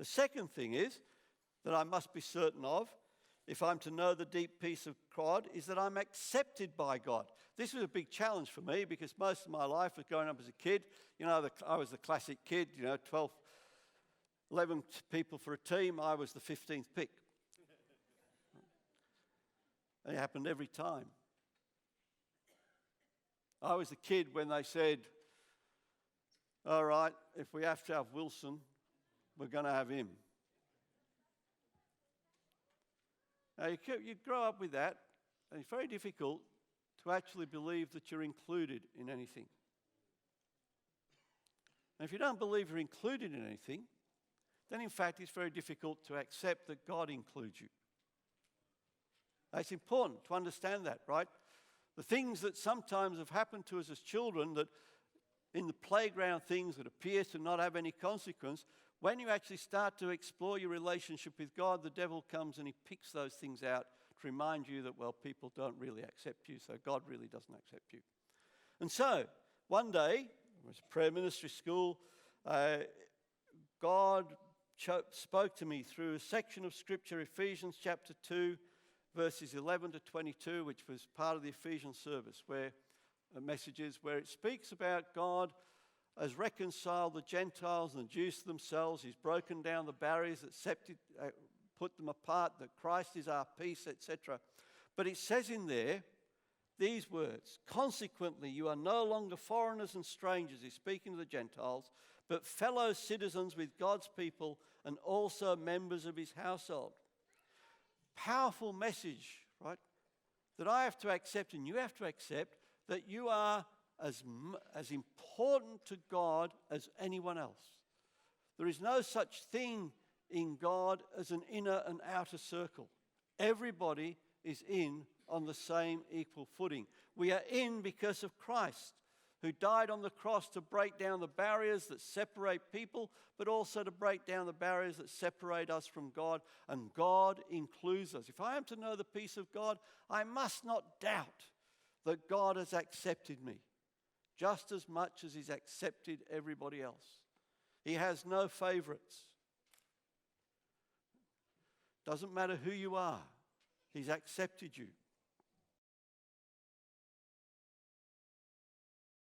The second thing is that I must be certain of, if I'm to know the deep peace of God, is that I'm accepted by God. This was a big challenge for me because most of my life was growing up as a kid. I was the classic kid, 12, 11 people for a team. I was the 15th pick. It happened every time. I was the kid when they said, all right, if we have to have Wilson, we're going to have him. Now, you grow up with that, and it's very difficult to actually believe that you're included in anything. And if you don't believe you're included in anything, then in fact it's very difficult to accept that God includes you. Now, it's important to understand that, right? The things that sometimes have happened to us as children, that in the playground things that appear to not have any consequence, when you actually start to explore your relationship with God, the devil comes and he picks those things out to remind you that, well, people don't really accept you, so God really doesn't accept you. And so, one day, it was prayer ministry school, God spoke to me through a section of Scripture, Ephesians chapter 2, verses 11 to 22, which was part of the Ephesians service, where the message is where it speaks about God has reconciled the Gentiles and the Jews to themselves. He's broken down the barriers that put them apart, that Christ is our peace, etc. But it says in there these words, consequently, you are no longer foreigners and strangers, he's speaking to the Gentiles, but fellow citizens with God's people and also members of his household. Powerful message, right? That I have to accept and you have to accept that you are as important to God as anyone else. There is no such thing in God as an inner and outer circle. Everybody is in on the same equal footing. We are in because of Christ, who died on the cross to break down the barriers that separate people, but also to break down the barriers that separate us from God. And God includes us. If I am to know the peace of God, I must not doubt that God has accepted me just as much as he's accepted everybody else. He has no favorites. Doesn't matter who you are, he's accepted you.